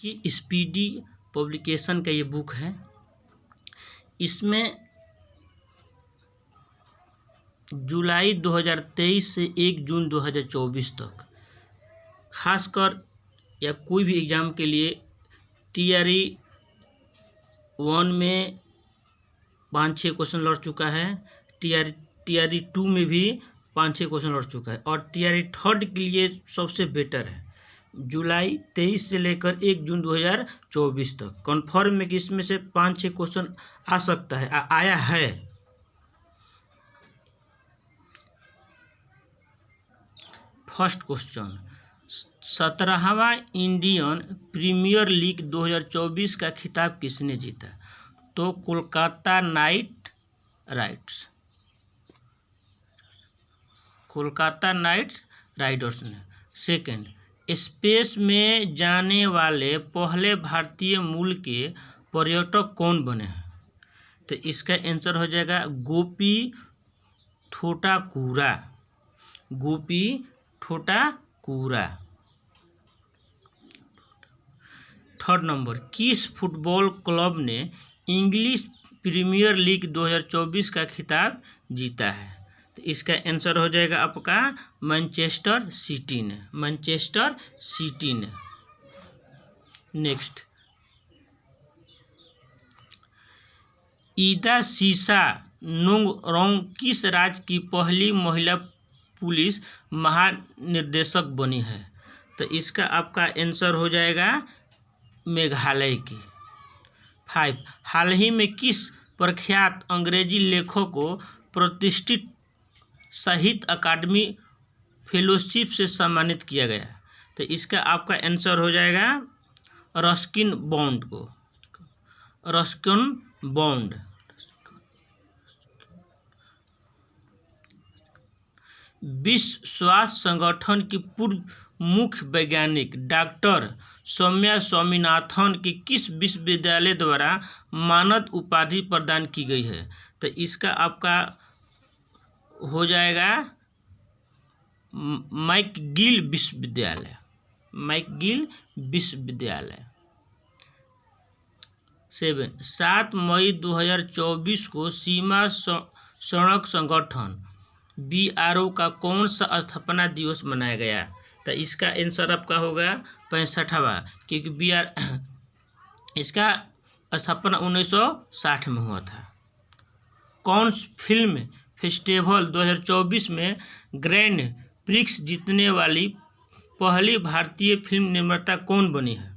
कि speedy publication का ये बुक है। इसमें जुलाई 2023 से 1 जून 2024 तक खासकर या कोई भी एग्ज़ाम के लिए TRE 1 में 5-6 क्वेश्चन लड़ चुका है, TRE 2 में भी 5-6 क्वेश्चन लड़ चुका है, और TRE 3 के लिए सबसे बेटर है जुलाई 23 से लेकर 1 जून 2024 तक। कन्फर्म है कि इसमें से 5-6 क्वेश्चन आ सकता है, आया है। फर्स्ट क्वेश्चन, 17वां इंडियन प्रीमियर लीग 2024 का खिताब किसने जीता? तो कोलकाता नाइट राइडर्स ने। सेकंड, स्पेस में जाने वाले पहले भारतीय मूल के पर्यटक कौन बने हैं? तो इसका आंसर हो जाएगा गोपी ठोटाकुरा। थर्ड नंबर, किस फुटबॉल क्लब ने इंग्लिश प्रीमियर लीग 2024 का खिताब जीता है? तो इसका आंसर हो जाएगा आपका मैनचेस्टर सिटी ने। नेक्स्ट, ईदा सीसा नोंगरोंग किस राज्य की पहली महिला पुलिस महानिर्देशक बनी है? तो इसका आपका आंसर हो जाएगा मेघालय की। 5, हाल ही में किस प्रख्यात अंग्रेजी लेखक को प्रतिष्ठित साहित्य अकादमी फेलोशिप से सम्मानित किया गया? तो इसका आपका आंसर हो जाएगा रस्किन बॉन्ड। विश्व स्वास्थ्य संगठन की पूर्व मुख्य वैज्ञानिक डॉक्टर सौम्या स्वामीनाथन की किस विश्वविद्यालय द्वारा मानद उपाधि प्रदान की गई है? तो इसका आपका हो जाएगा मैकगिल विश्वविद्यालय। 7 मई 2024 को सीमा सड़क संगठन BRO का कौन सा स्थापना दिवस मनाया गया? तो इसका आंसर आपका होगा 65वां, क्योंकि इसका स्थापना 1960 में हुआ था। कौन फिल्म फेस्टिवल 2024 में ग्रैंड प्रिक्स जीतने वाली पहली भारतीय फिल्म निर्माता कौन बनी है?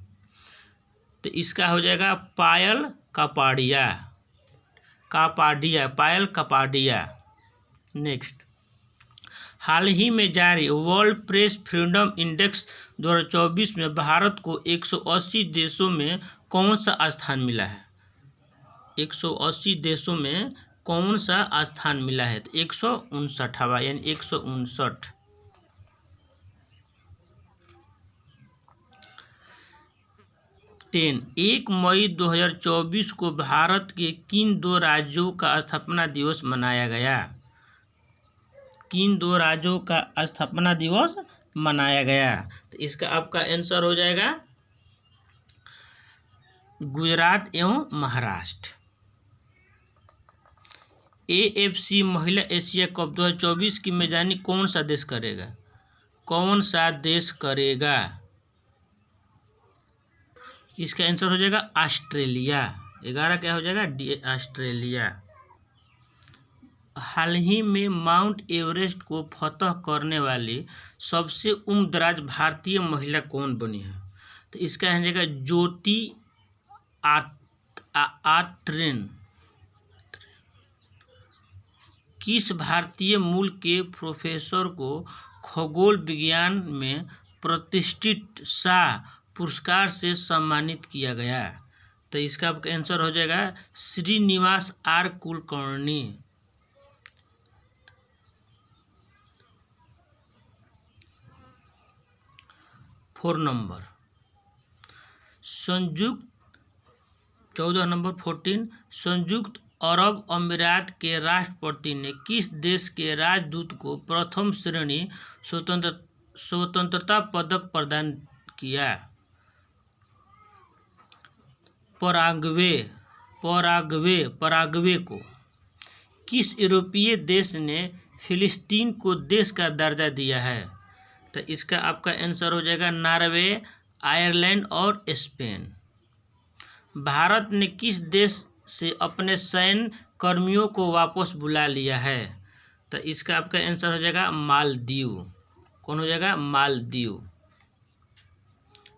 तो इसका हो जाएगा पायल कपाडिया। नेक्स्ट, हाल ही में जारी वर्ल्ड प्रेस फ्रीडम इंडेक्स 2024 में भारत को 180 देशों में कौन सा स्थान मिला है? 180 देशों में कौन सा स्थान मिला है? तो 159वां, यानी 159। 1 मई 2024 को भारत के किन 2 राज्यों का स्थापना दिवस मनाया गया? तो इसका आपका आंसर हो जाएगा गुजरात एवं महाराष्ट्र। AFC महिला एशिया कप 2024 की मेजबानी कौन सा देश करेगा? इसका आंसर हो जाएगा ऑस्ट्रेलिया। 11 क्या हो जाएगा? ऑस्ट्रेलिया। हाल ही में माउंट एवरेस्ट को फतह करने वाली सबसे उम्रदराज भारतीय महिला कौन बनी है? तो इसका हो जाएगा ज्योति आर्ट्रेन। किस भारतीय मूल के प्रोफेसर को खगोल विज्ञान में प्रतिष्ठित शाह पुरस्कार से सम्मानित किया गया? तो इसका आपका आंसर हो जाएगा Shrinivas R Kulkarni. 4 number, 14 number 14, संयुक्त अरब अमीरात के राष्ट्रपति ने किस देश के राजदूत को प्रथम श्रेणी स्वतंत्रता पदक प्रदान किया? पराग्वे को किस यूरोपीय देश ने फिलिस्तीन को देश का दर्जा दिया है? तो इसका आपका आंसर हो जाएगा नॉर्वे, आयरलैंड और स्पेन। भारत ने किस देश से अपने सैन्य कर्मियों को वापस बुला लिया है? तो इसका आपका आंसर हो जाएगा मालदीव। कौन हो जाएगा? मालदीव।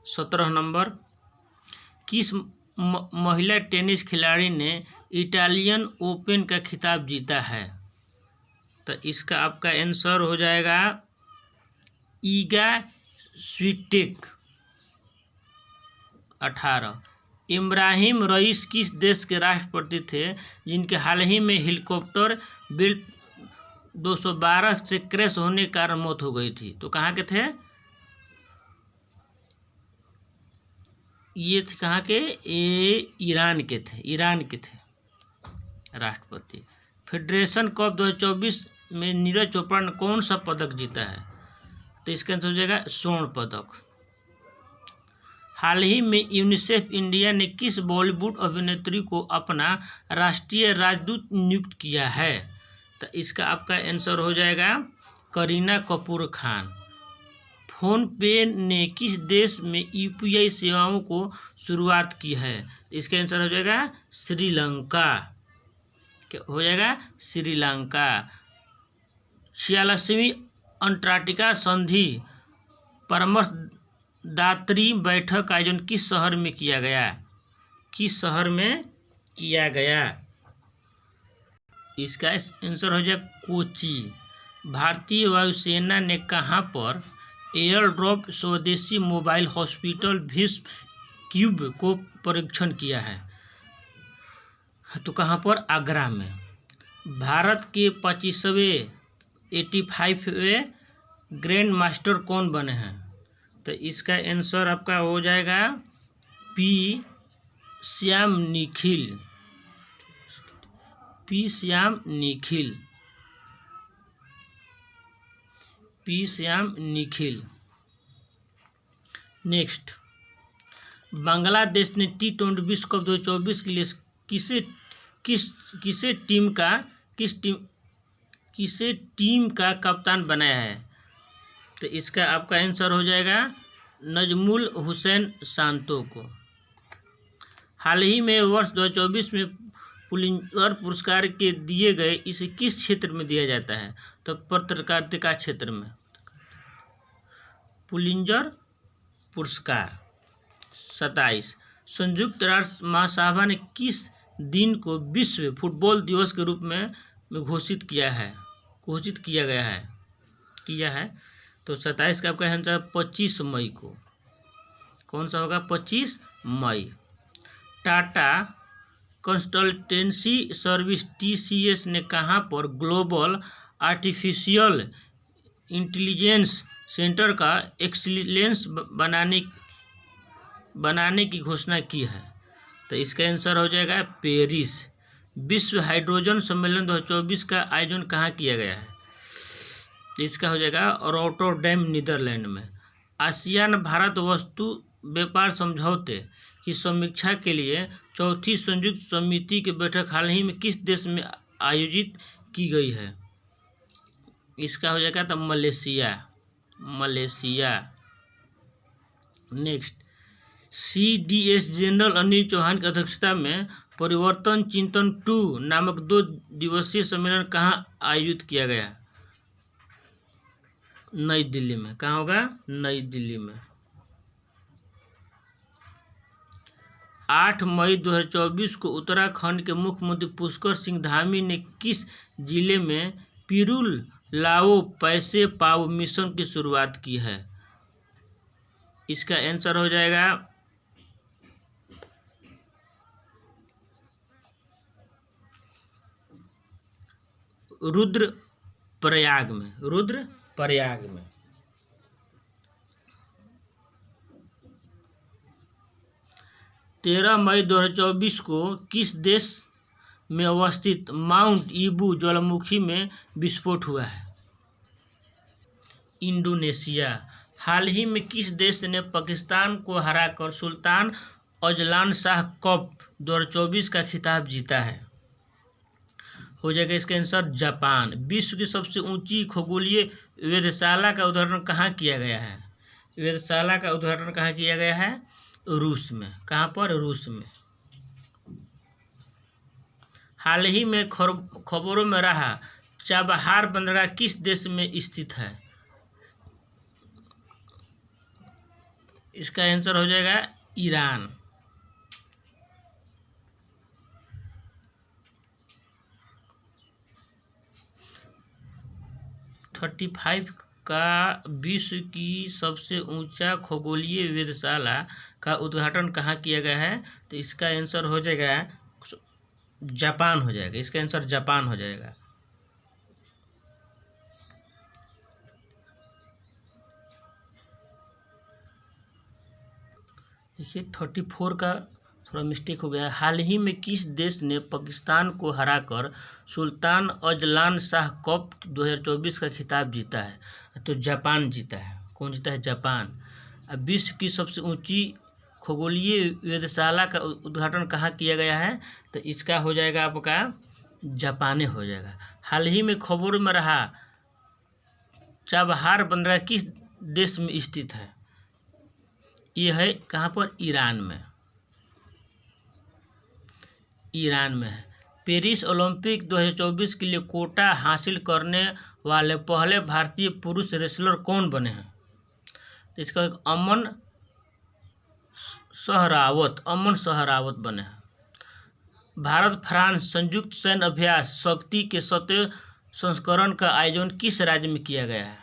17 नंबर, किस महिला टेनिस खिलाड़ी ने इटालियन ओपन का खिताब जीता है? तो इसका आपका आंसर हो जाएगा ईगा स्विटेक। 18, इब्राहिम रईस किस देश के राष्ट्रपति थे जिनके हाल ही में हेलीकॉप्टर बिल 212 से क्रैश होने के कारण मौत हो गई थी? तो कहाँ के थे ये? थे कहाँ के? ईरान के थे राष्ट्रपति। फेडरेशन कप 2024 में नीरज चोपड़ा ने कौन सा पदक जीता है? तो इसका आंसर हो जाएगा स्वर्ण पदक। हाल ही में यूनिसेफ इंडिया ने किस बॉलीवुड अभिनेत्री को अपना राष्ट्रीय राजदूत नियुक्त किया है? तो इसका आपका आंसर हो जाएगा करीना कपूर खान। फोन पे ने किस देश में यूपीआई सेवाओं को शुरुआत की है? तो इसका आंसर हो जाएगा श्रीलंका। क्या हो जाएगा? श्रीलंका। 46वीं अंटार्कटिका संधि परामर्शदात्री बैठक का आयोजन किस शहर में किया गया? किस शहर में किया गया? इसका आंसर हो जाएगा कोची। भारतीय वायुसेना ने कहाँ पर एयर ड्रॉप स्वदेशी मोबाइल हॉस्पिटल विश्व क्यूब को परीक्षण किया है? तो कहाँ पर? आगरा में। भारत के 85वें ग्रैंड मास्टर कौन बने हैं? तो इसका आंसर आपका हो जाएगा पी श्याम निखिल। नेक्स्ट, बांग्लादेश ने T20 विश्व कप 2024 के लिए किसे टीम का कप्तान बनाया है? तो इसका आपका आंसर हो जाएगा नजमुल हुसैन शांतो को। हाल ही में वर्ष 2024 में पुलिंजर पुरस्कार के दिए गए इसे किस क्षेत्र में दिया जाता है? तो पत्रकारिता क्षेत्र में पुलिंजर पुरस्कार। 27, संयुक्त राष्ट्र महासभा ने किस दिन को विश्व फुटबॉल दिवस के रूप में घोषित किया है? तो 27 का आपका आंसर 25 मई को। कौन सा होगा? 25 मई। टाटा कंसल्टेंसी सर्विस TCS ने कहाँ पर ग्लोबल आर्टिफिशियल इंटेलिजेंस सेंटर का एक्सीलेंस बनाने की घोषणा की है? तो इसका आंसर हो जाएगा पेरिस। विश्व हाइड्रोजन सम्मेलन 2024 का आयोजन कहाँ किया गया है? इसका हो जाएगा रॉटरडैम, नीदरलैंड में। आसियान भारत वस्तु व्यापार समझौते की समीक्षा के लिए चौथी संयुक्त समिति की बैठक हाल ही में किस देश में आयोजित की गई है? इसका हो जाएगा तो Malaysia. Next, CDS General Anil Chauhan की अध्यक्षता में परिवर्तन चिंतन 2 नामक 2 दिवसीय सम्मेलन कहाँ आयोजित किया गया? नई दिल्ली में। कहाँ होगा? नई दिल्ली में। 8 मई 2024 को उत्तराखंड के मुख्यमंत्री पुष्कर सिंह धामी ने किस जिले में पिरुल लाओ पैसे पाओ मिशन की शुरुआत की है? इसका आंसर हो जाएगा रुद्रप्रयाग में। 13 मई 2024 को किस देश में अवस्थित माउंट ईबू ज्वालामुखी में विस्फोट हुआ है? इंडोनेशिया। हाल ही में किस देश ने पाकिस्तान को हराकर सुल्तान अजलान शाह कप 2024 का खिताब जीता है? हो जाएगा इसका आंसर जापान। विश्व की सबसे ऊंची खगोलीय वेधशाला का उदाहरण कहाँ किया गया है? वेधशाला का उदाहरण कहाँ किया गया है? रूस में। कहाँ पर? रूस में। हाल ही में खबरों में रहा चाबहार बंदरगाह किस देश में स्थित है? इसका आंसर हो जाएगा ईरान। थर्टी 35 का विश्व की सबसे ऊंचा खगोलीय वेधशाला का उद्घाटन कहाँ किया गया है? तो इसका आंसर हो जाएगा जापान हो जाएगा। इसका आंसर जापान हो जाएगा। देखिए 34 का थोड़ा मिस्टेक हो गया। हाल ही में किस देश ने पाकिस्तान को हराकर सुल्तान अजलान शाह कप 2024 का खिताब जीता है? तो जापान जीता है। कौन जीता है? जापान। अब विश्व की सबसे ऊंची खगोलीय वेधशाला का उद्घाटन कहाँ किया गया है? तो इसका हो जाएगा आपका जापान हो जाएगा। हाल ही में खबरों में रहा चाबहार बंदरगाह किस देश में स्थित है? ये है कहाँ पर? ईरान में। ईरान में है। पेरिस ओलंपिक 2024 के लिए कोटा हासिल करने वाले पहले भारतीय पुरुष रेसलर कौन बने हैं? तो इसका अमन सहरावत बने हैं। भारत फ्रांस संयुक्त सैन्य अभ्यास शक्ति के 7वें संस्करण का आयोजन किस राज्य में किया गया है?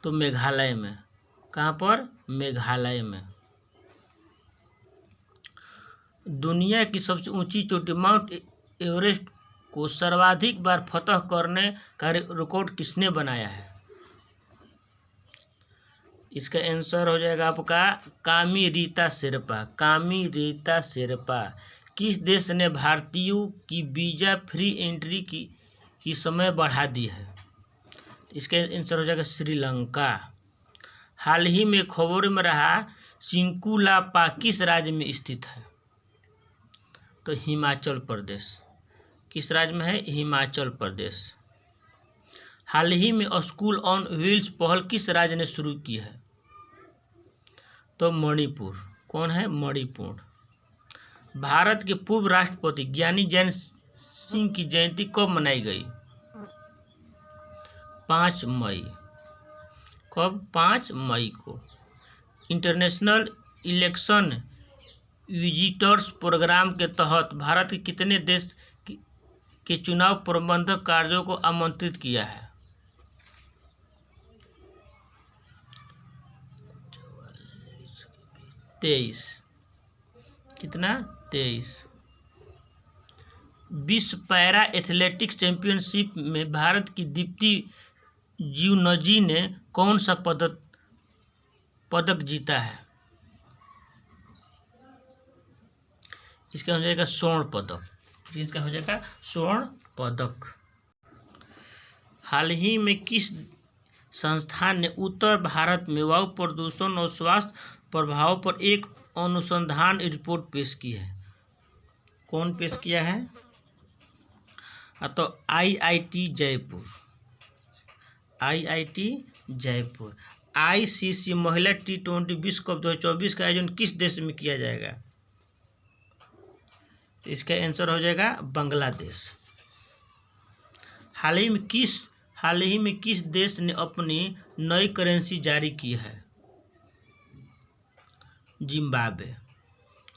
तो मेघालय में। कहाँ पर? मेघालय में। दुनिया की सबसे ऊंची चोटी माउंट एवरेस्ट को सर्वाधिक बार फतह करने का रिकॉर्ड किसने बनाया है? इसका आंसर हो जाएगा आपका कामी रीता शेरपा। किस देश ने भारतीयों की वीजा फ्री एंट्री की समय बढ़ा दी है? इसका आंसर हो जाएगा श्रीलंका। हाल ही में खबरों में रहा सिंकुलापा किस राज्य में स्थित है? तो हिमाचल प्रदेश। किस राज्य में है? हिमाचल प्रदेश। हाल ही में स्कूल ऑन व्हील्स पहल किस राज्य ने शुरू की है? तो मणिपुर। कौन है? मणिपुर। भारत के पूर्व राष्ट्रपति ज्ञानी जैन सिंह की जयंती कब मनाई गई? 5 मई। कब? 5 मई को। इंटरनेशनल इलेक्शन विजिटर्स प्रोग्राम के तहत भारत के कितने देश के चुनाव प्रबंधक कार्यों को आमंत्रित किया है? 23। कितना? 23। विश्व पैरा एथलेटिक्स चैंपियनशिप में भारत की दीप्ति जीवनजी ने कौन सा पदक जीता है? इसका हो जाएगा स्वर्ण पदक। इसका हो जाएगा स्वर्ण पदक। हाल ही में किस संस्थान ने उत्तर भारत में वायु प्रदूषण और स्वास्थ्य प्रभाव पर एक अनुसंधान रिपोर्ट पेश की है? कौन पेश किया है? तो IIT जयपुर। ICC महिला T20 विश्व कप 2024 का आयोजन किस देश में किया जाएगा? इसका आंसर हो जाएगा बांग्लादेश। हाल ही में किस देश ने अपनी नई करेंसी जारी की है? जिम्बाब्वे।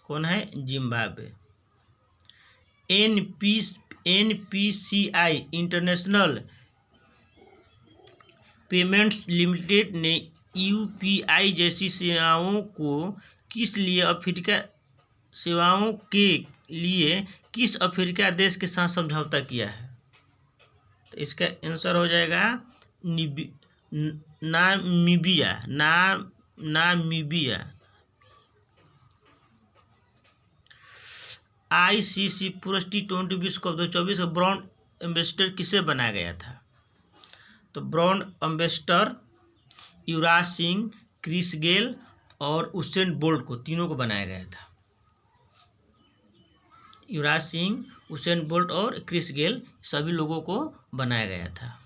कौन है? Zimbabwe. NPCI international payments limited ने UPI जैसी सेवाओं के लिए किस अफ्रीका देश के साथ समझौता किया है? तो इसका आंसर हो जाएगा नामीबिया। ICC पुरुष T20 विश्व कप 2024 का ब्रांड एम्बेसडर किसे बनाया गया था? तो brand ambassador Yuvraj Singh, Chris Gayle और उसेन बोल्ट को, तीनों को बनाया गया था। युवराज सिंह, उसेन बोल्ट और क्रिस गेल, सभी लोगों को बनाया गया था।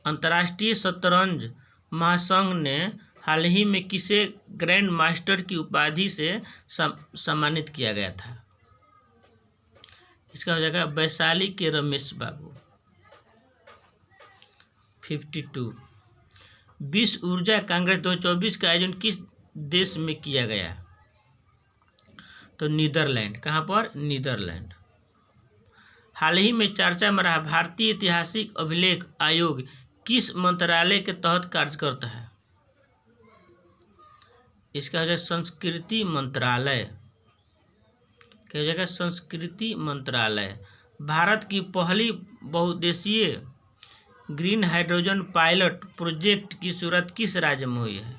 अंतर्राष्ट्रीय शतरंज महासंघ ने हाल ही में किसे ग्रैंड मास्टर की उपाधि से सम्मानित किया गया था? इसका हो जाएगा वैशाली के रमेश बाबू। 52 विश्व ऊर्जा कांग्रेस 2024 का आयोजन किस देश में किया गया? तो नीदरलैंड। कहाँ पर? नीदरलैंड। हाल ही में चर्चा में रहा भारतीय ऐतिहासिक अभिलेख आयोग किस मंत्रालय के तहत कार्य करता है? इसका हो जाएगा संस्कृति मंत्रालय। क्या हो जाएगा? संस्कृति मंत्रालय। भारत की पहली बहुउद्देशीय ग्रीन हाइड्रोजन पायलट प्रोजेक्ट की शुरुआत किस राज्य में हुई है?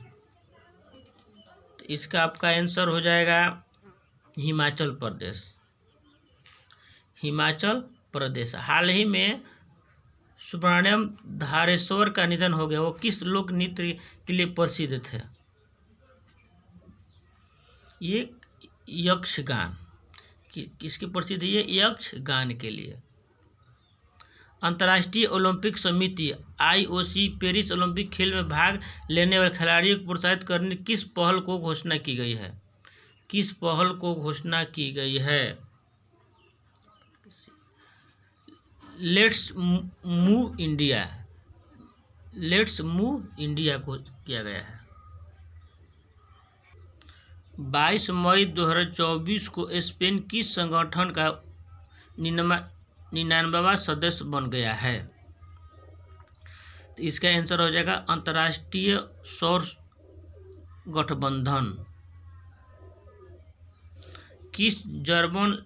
तो इसका आपका आंसर हो जाएगा हिमाचल प्रदेश। हिमाचल प्रदेश। हाल ही में सुब्रमण्यम धारेश्वर का निधन हो गया। वो किस लोक नृत्य के लिए प्रसिद्ध थे? ये यक्षगान। किसकी प्रसिद्ध है? ये यक्षगान के लिए। अंतर्राष्ट्रीय ओलंपिक समिति IOC पेरिस ओलंपिक खेल में भाग लेने वाले खिलाड़ियों को प्रोत्साहित करने किस पहल को घोषणा की गई है? किस पहल को घोषणा की गई है? Let's move India. Let's move India को किया गया है। 22 मई 2024 को स्पेन किस संगठन का 99वां सदस्य बन गया है? तो इसका आंसर हो जाएगा अंतर्राष्ट्रीय सौर गठबंधन। किस जर्मन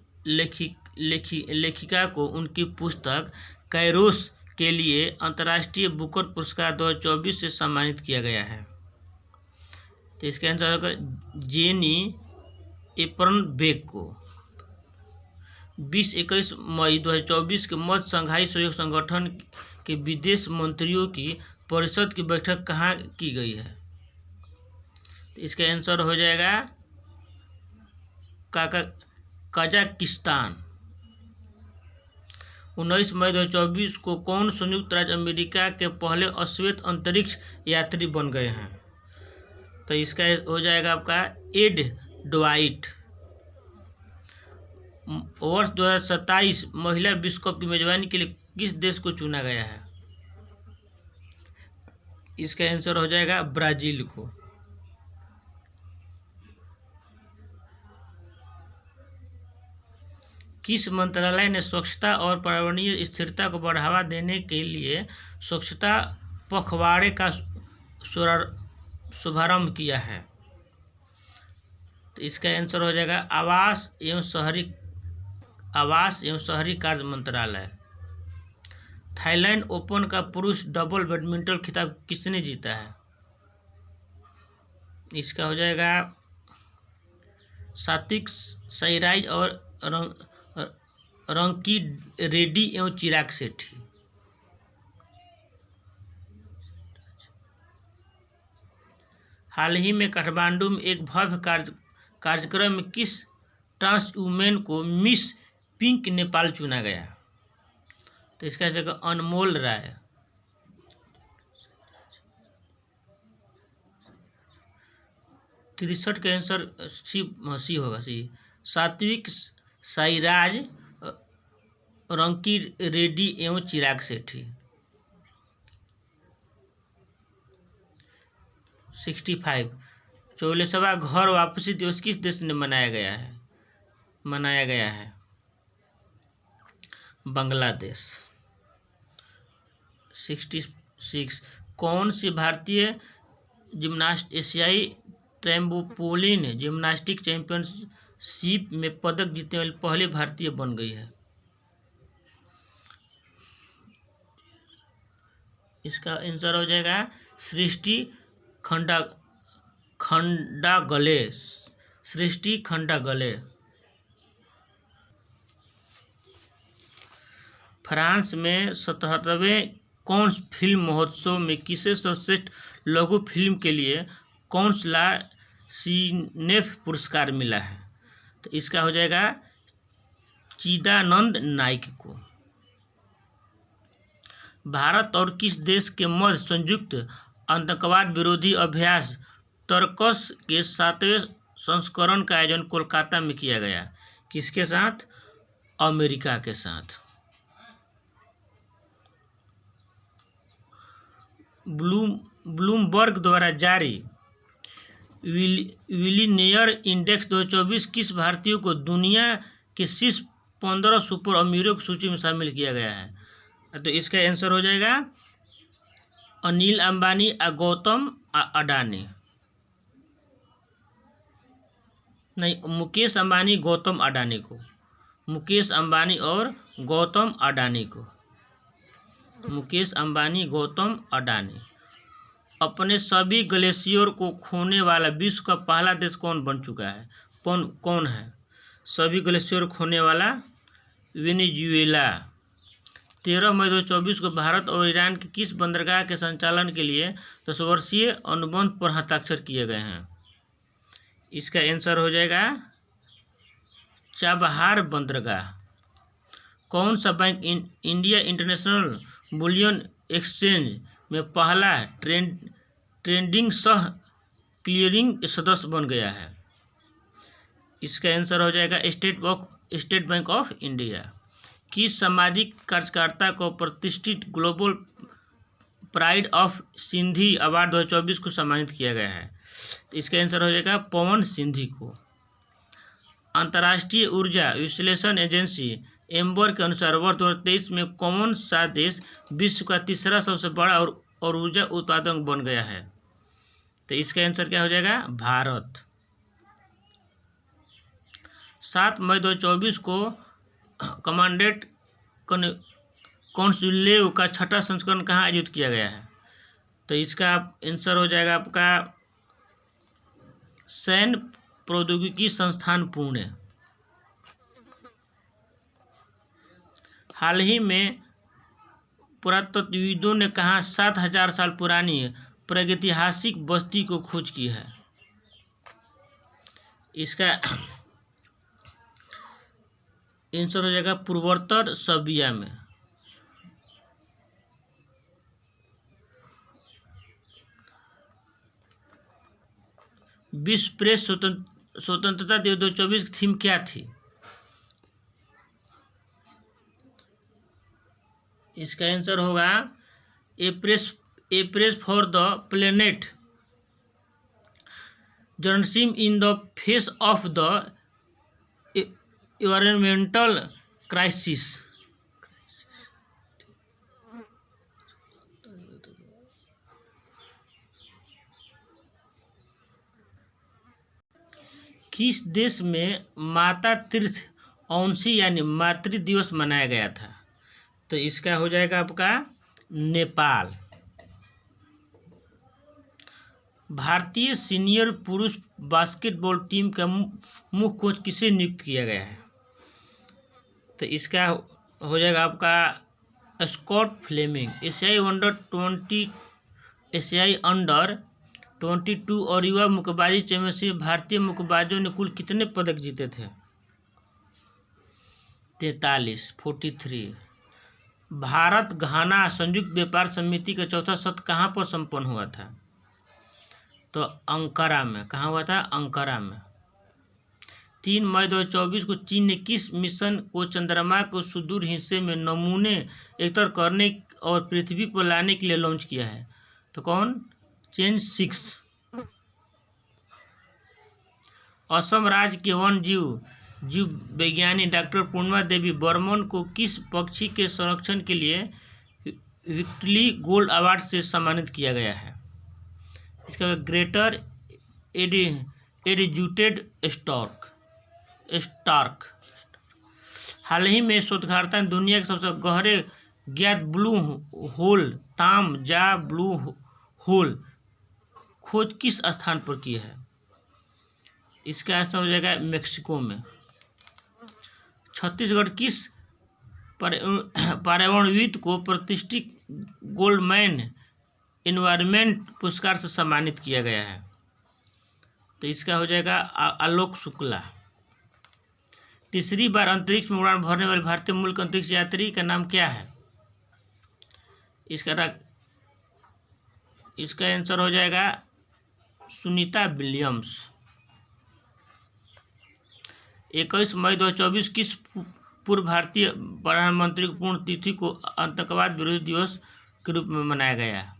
लेखिका को उनकी पुस्तक कैरोस के लिए अंतर्राष्ट्रीय बुकर पुरस्कार 2024 से सम्मानित किया गया है? तो इसका आंसर होगा जेनी एपरनबेक को। 20-21 मई 2024 के मध्य शंघाई सहयोग संगठन के विदेश मंत्रियों की परिषद की बैठक कहाँ की गई है? तो इसका आंसर हो जाएगा कजाकिस्तान। 19 मई 2024 को कौन संयुक्त राज्य अमेरिका के पहले अश्वेत अंतरिक्ष यात्री बन गए हैं? तो इसका हो जाएगा आपका एड ड्वाइट। वर्ष 2027 महिला विश्व कप की मेजबानी के लिए किस देश को चुना गया है? इसका आंसर हो जाएगा ब्राजील को। किस मंत्रालय ने स्वच्छता और पर्यावरणीय स्थिरता को बढ़ावा देने के लिए स्वच्छता पखवाड़े का शुभारंभ किया है? तो इसका आंसर हो जाएगा आवास एवं शहरी कार्य मंत्रालय। थाईलैंड ओपन का पुरुष डबल बैडमिंटन खिताब किसने जीता है? इसका हो जाएगा सात्विक साईराज और रंकी रेड्डी एवं चिराग शेट्टी। हाल ही में काठमांडू में एक भव्य कार्यक्रम में किस ट्रांस वुमेन को मिस पिंक नेपाल चुना गया? तो इसका जगह अनमोल राय। तिरसठ का आंसर सी होगा। सात्विक साईराज, रंकी रेड्डी एवं चिराग शेट्टी। 65 44वां घर वापसी दिवस किस देश ने मनाया गया है? बांग्लादेश। 66 कौन सी भारतीय एशियाई ट्रैम्पोलिन जिम्नास्टिक चैंपियनशिप में पदक जीतने वाली पहली भारतीय बन गई है? इसका आंसर हो जाएगा सृष्टि खंडागले। सृष्टि खंडागले। फ्रांस में 77वें कांस फिल्म महोत्सव में किसे सर्वश्रेष्ठ लघु फिल्म के लिए कौन सा सीनेफ पुरस्कार मिला है? तो इसका हो जाएगा चिदानंद नाइक को। भारत और किस देश के मध्य संयुक्त आतंकवाद विरोधी अभ्यास तर्कस के 7वें संस्करण का आयोजन कोलकाता में किया गया? किसके साथ? अमेरिका के साथ। ब्लूमबर्ग द्वारा जारी विलियनेयर इंडेक्स 2024 किस भारतीय को दुनिया के शीर्ष 15 सुपर अमीरों की सूची में शामिल किया गया है? तो इसका आंसर हो जाएगा अनिल अंबानी और गौतम अडानी, नहीं, मुकेश अंबानी गौतम अडानी को, मुकेश अंबानी और गौतम अडानी को, मुकेश अंबानी गौतम अडानी। अपने सभी ग्लेशियर को खोने वाला विश्व का पहला देश कौन बन चुका है? कौन है सभी ग्लेशियर खोने वाला? वेनेजुएला। 13 मई 2024 को भारत और ईरान के किस बंदरगाह के संचालन के लिए 10 वर्षीय अनुबंध पर हस्ताक्षर किए गए हैं? इसका आंसर हो जाएगा चाबहार बंदरगाह। कौन सा bank India international bullion exchange में पहला ट्रेंडिंग सह क्लियरिंग सदस्य बन गया है? इसका आंसर हो जाएगा स्टेट बैंक ऑफ इंडिया। किस सामाजिक कार्यकर्ता को प्रतिष्ठित global pride of Sindhi award 2024 को सम्मानित किया गया है? तो इसका आंसर हो जाएगा पवन सिंधी को। अंतर्राष्ट्रीय ऊर्जा विश्लेषण एजेंसी एम्बर के अनुसार वर्ष 2023 में कौन सा देश विश्व का तीसरा सबसे बड़ा और ऊर्जा उत्पादक बन गया है? तो इसका आंसर क्या हो जाएगा? भारत। 7 मई 2024 को कमांडेंट कॉन्सलेव का 6ठा संस्करण कहाँ आयोजित किया गया है? तो इसका आंसर हो जाएगा आपका सैन्य प्रौद्योगिकी संस्थान पुणे। हाल ही में पुरातत्वविदों ने कहा 7000 साल पुरानी प्रागैतिहासिक बस्ती को खोज की है? इसका आंसर हो जाएगा पूर्वोत्तर सर्बिया में। विश्व प्रेस स्वतंत्रता दिवस 2024 की थीम क्या थी? इसका आंसर होगा a press for the planet, journalism in the face of the environmental crisis. किस देश में माता तीर्थ औंसी यानी मातृ दिवस मनाया गया था? तो इसका हो जाएगा आपका नेपाल। भारतीय सीनियर पुरुष बास्केटबॉल टीम का मुख्य कोच किसे नियुक्त किया गया है? तो इसका हो जाएगा आपका स्कॉट फ्लेमिंग। एशियाई अंडर 22 और युवा मुक्केबाजी चैंपियनशिप में भारतीय मुक्केबाजों ने कुल कितने पदक जीते थे? 43। भारत घाना संयुक्त व्यापार समिति का चौथा सत्र कहाँ पर संपन्न हुआ था? तो अंकारा में। कहाँ हुआ था? अंकारा में। 3 मई 2024 को चीन ने किस मिशन को चंद्रमा को सुदूर हिस्से में नमूने एकत्र करने और पृथ्वी पर लाने के लिए लॉन्च किया है? तो कौन? चेन 6। असम राज्य के वन जीव वैज्ञानिक डॉक्टर पूर्णिमा देवी बर्मन को किस पक्षी के संरक्षण के लिए विक्टरी गोल्ड अवार्ड से सम्मानित किया गया है? इसका ग्रेटर एडिजुटेड स्टार्क। हाल ही में शोधकर्ता ने दुनिया के सबसे गहरे ज्ञात ब्लू होल ताम जा ब्लू होल खोज किस स्थान पर की है? इसका आंसर हो जाएगा मेक्सिको में। छत्तीसगढ़ किस पर्यावरणविद को प्रतिष्ठित गोल्डमैन एनवायरनमेंट पुरस्कार से सम्मानित किया गया है? तो इसका हो जाएगा आलोक शुक्ला। तीसरी बार अंतरिक्ष में उड़ान भरने वाले भारतीय मूल के अंतरिक्ष यात्री का नाम क्या है? इसका आंसर हो जाएगा सुनीता विलियम्स। 21 मई 2024 किस पूर्व भारतीय प्रधानमंत्री की पूर्ण तिथि को आतंकवाद विरोधी दिवस के रूप में मनाया गया?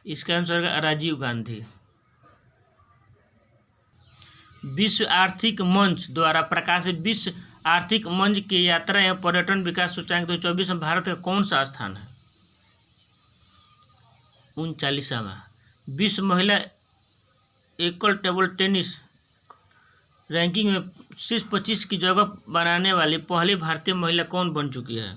इसका आंसर है राजीव गांधी। विश्व आर्थिक मंच द्वारा प्रकाशित विश्व आर्थिक मंच की यात्रा एवं पर्यटन विकास सूचकांक 2024 में भारत का कौन सा स्थान है? 39वां। विश्व महिला एकल टेबल टेनिस रैंकिंग में शीर्ष 25 की जगह बनाने वाली पहली भारतीय महिला कौन बन चुकी है?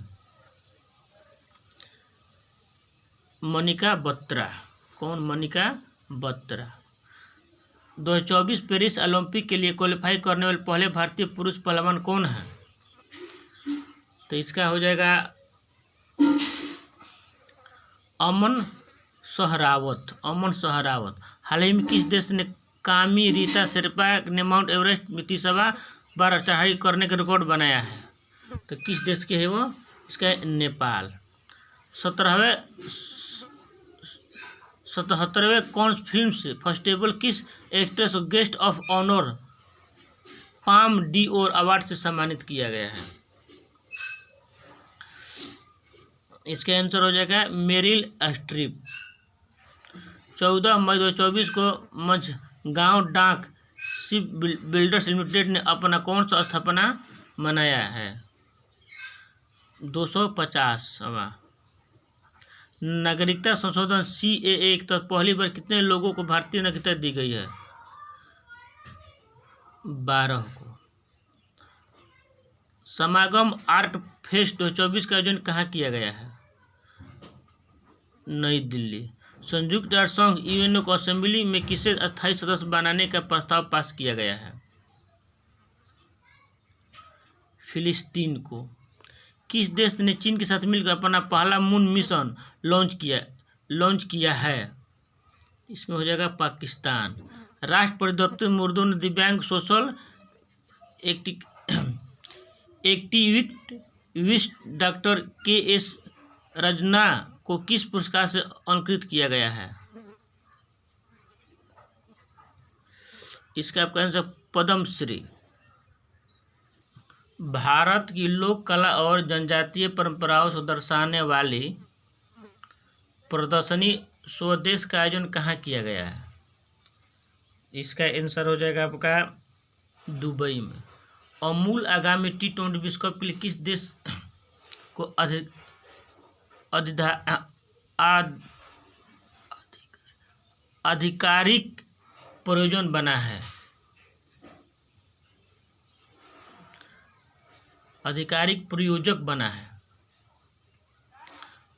मनिका बत्रा। कौन? मनिका बत्रा। 2024 पेरिस ओलंपिक के लिए क्वालिफाई करने वाले पहले भारतीय पुरुष पहलवान कौन है? तो इसका हो जाएगा अमन सहरावत। अमन सहरावत। हाल ही में किस देश ने कामी रीता शेरपा ने माउंट एवरेस्ट में 30वां बार चढ़ाई करने का रिकॉर्ड बनाया है? तो किस देश के है वो? इसका है नेपाल। 77वें कॉन्स फिल्म फेस्टिवल किस एक्ट्रेस को guest of honour Palme d'Or award से सम्मानित किया गया है? इसका आंसर हो जाएगा मेरिल स्ट्रीप। 14 मई 2024 को मझगांव डाक शिप बिल्डर्स लिमिटेड ने अपना कौन सा स्थापना मनाया है? 250वां। नागरिकता संशोधन CAA के तहत पहली बार कितने लोगों को भारतीय नागरिकता दी गई है? 12 को। समागम आर्ट फेस्ट 2024 का आयोजन कहाँ किया गया है? नई दिल्ली। संयुक्त राष्ट्र संघ यूएनओ को असेंबली में किसे अस्थायी सदस्य बनाने का प्रस्ताव पास किया गया है? फिलिस्तीन को। किस देश ने चीन के साथ मिलकर अपना पहला मून मिशन लॉन्च किया है? इसमें हो जाएगा पाकिस्तान। राष्ट्र परिवर्तित मुर्दों ने दिव्यांग सोशल एक्टिविस्ट डॉक्टर KS रजना को किस पुरस्कार से अलंकृत किया गया है? इसका आपका आंसर पद्मश्री। भारत की लोक कला और जनजातीय परंपराओं को दर्शाने वाली प्रदर्शनी स्वदेश का आयोजन कहाँ किया गया है? इसका आंसर हो जाएगा आपका दुबई में। अमूल आगामी T20 विश्व कप के लिए किस देश को आधिकारिक प्रयोजन बना है? आधिकारिक प्रयोजक बना है।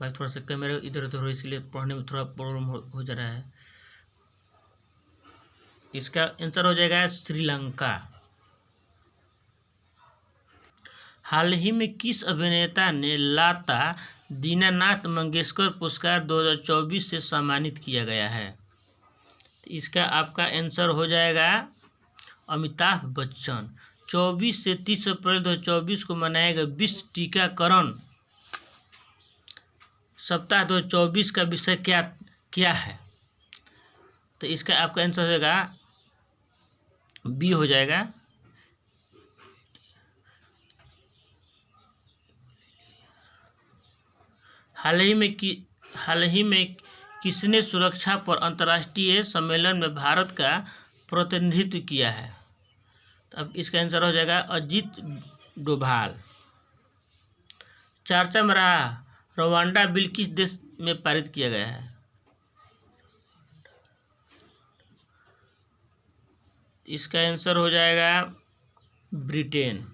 भाई थोड़ा सा कैमरा इधर उधर हो इसलिए पढ़ने में थोड़ा प्रॉब्लम हो जा रहा है। इसका आंसर हो जाएगा श्रीलंका। हाल ही में किस अभिनेता ने लता दीनानाथ मंगेशकर पुरस्कार 2024 से सम्मानित किया गया है? तो इसका आपका आंसर हो जाएगा अमिताभ बच्चन। 24 से 30 अप्रैल 2024 को मनाया गया विश्व टीकाकरण सप्ताह 2024 का विषय क्या है? तो इसका आपका आंसर हो जाएगा B हो जाएगा। हाल ही में किसने सुरक्षा पर अंतर्राष्ट्रीय सम्मेलन में भारत का प्रतिनिधित्व किया है? तो अब इसका आंसर हो जाएगा अजीत डोभाल। चर्चा में रहा रवांडा बिल किस देश में पारित किया गया है? इसका आंसर हो जाएगा ब्रिटेन।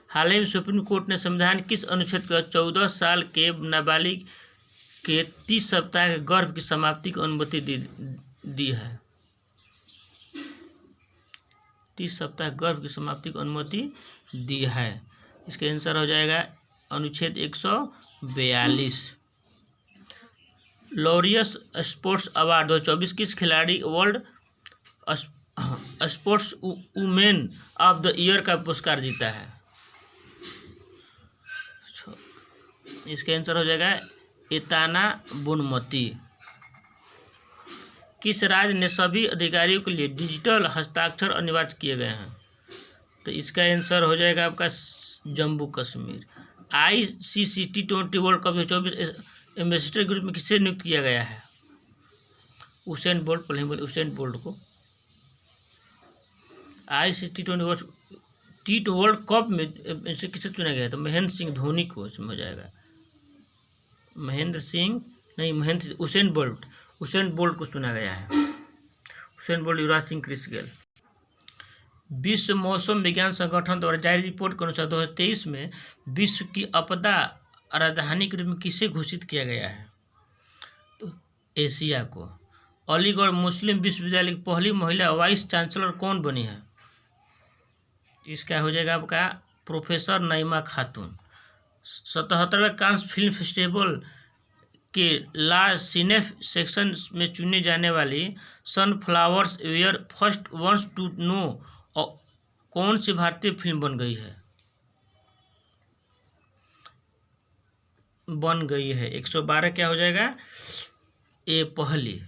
हाल ही में सुप्रीम कोर्ट ने संविधान किस अनुच्छेद का 14 साल के नाबालिग के 30 सप्ताह के गर्भ की समाप्ति की अनुमति दी है? 30 सप्ताह गर्भ की समाप्ति की अनुमति दी है। इसका आंसर हो जाएगा अनुच्छेद 142। लॉरियस स्पोर्ट्स अवार्ड 2024 किस खिलाड़ी world sports women of the year का पुरस्कार जीता है? इसका आंसर हो जाएगा एताना बुनमती। किस राज्य ने सभी अधिकारियों के लिए डिजिटल हस्ताक्षर अनिवार्य किए गए हैं? तो इसका आंसर हो जाएगा आपका Jammu Kashmir. ICC T20 world cup 2024 ambassador के रूप में किसे नियुक्त किया गया है? उसेन बोल्ट, पहले बोले उसेन बोल्ट को। ICC T20 वर्ल्ड कप में इसे किसे चुना गया? तो महेंद्र सिंह धोनी को इसमें हो जाएगा। उसेन बोल्ट को चुना गया है। Usain bolt, Yuvraj Singh, Chris Gayle. विश्व मौसम विज्ञान संगठन द्वारा जारी रिपोर्ट के अनुसार 2023 में विश्व की आपदा राजधानी के रूप में किसे घोषित किया गया है? तो एशिया को। अलीगढ़ मुस्लिम विश्वविद्यालय की पहली महिला वाइस चांसलर कौन बनी है? इसका हो जाएगा आपका प्रोफेसर नईमा खातून। 77वें कांस फिल्म फेस्टिवल के ला सिनेफ सेक्शन में चुनी जाने वाली sunflowers were first ones to know कौन सी भारतीय फिल्म बन गई है? 112 क्या हो जाएगा? ये पहली।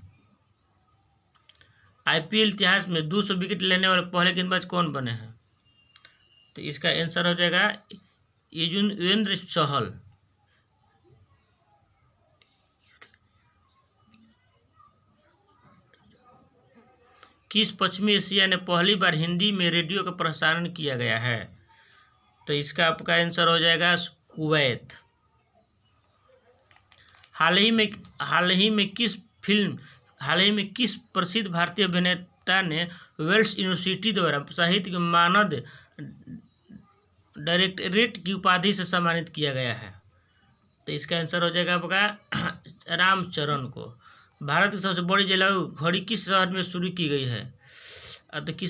IPL इतिहास में 200 विकेट लेने वाले पहले गेंदबाज कौन बने हैं? तो इसका आंसर हो जाएगा युजवेंद्र चहल। किस पश्चिमी एशिया ने पहली बार हिंदी में रेडियो का प्रसारण किया गया है? तो इसका आपका आंसर हो जाएगा कुवैत। हाल ही में किस प्रसिद्ध भारतीय अभिनेता ने वेल्स यूनिवर्सिटी द्वारा साहित्य के मानद डायरेक्टरेट की उपाधि से सम्मानित किया गया है? तो इसका आंसर हो जाएगा आपका रामचरण को। भारत की सबसे बड़ी जलवायु घड़ी किस शहर में शुरू की गई है? तो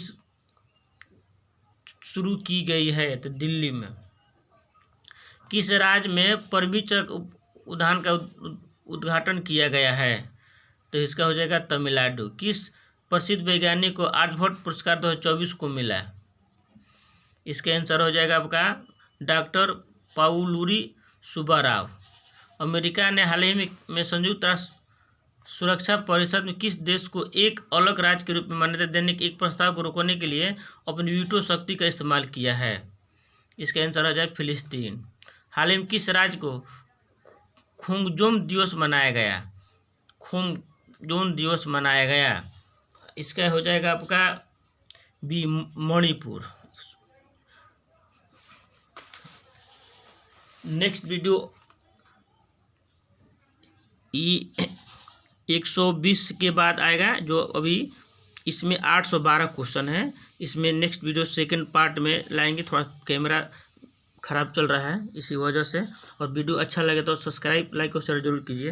शुरू की गई है तो दिल्ली में। किस राज्य में परवी चक उद्यान का उद्घाटन किया गया है? तो इसका हो जाएगा तमिलनाडु। किस प्रसिद्ध वैज्ञानिक को आर्यभट्ट पुरस्कार 2024 को मिला? इसका आंसर हो जाएगा आपका डॉक्टर पाउलुरी सुब्बाराव। अमेरिका ने हाल ही में संयुक्त राष्ट्र सुरक्षा परिषद में किस देश को एक अलग राज्य के रूप में मान्यता देने के एक प्रस्ताव को रोकने के लिए अपनी वीटो शक्ति का इस्तेमाल किया है? इसका आंसर हो जाए फिलिस्तीन। हाल ही में किस राज्य को खुंगजोम दिवस मनाया गया? इसका हो जाएगा आपका मणिपुर। नेक्स्ट वीडियो 120 के बाद आएगा, जो अभी इसमें 812 क्वेश्चन है। इसमें नेक्स्ट वीडियो सेकंड पार्ट में लाएंगे। थोड़ा कैमरा ख़राब चल रहा है इसी वजह से। और वीडियो अच्छा लगे तो सब्सक्राइब, लाइक और शेयर जरूर कीजिए।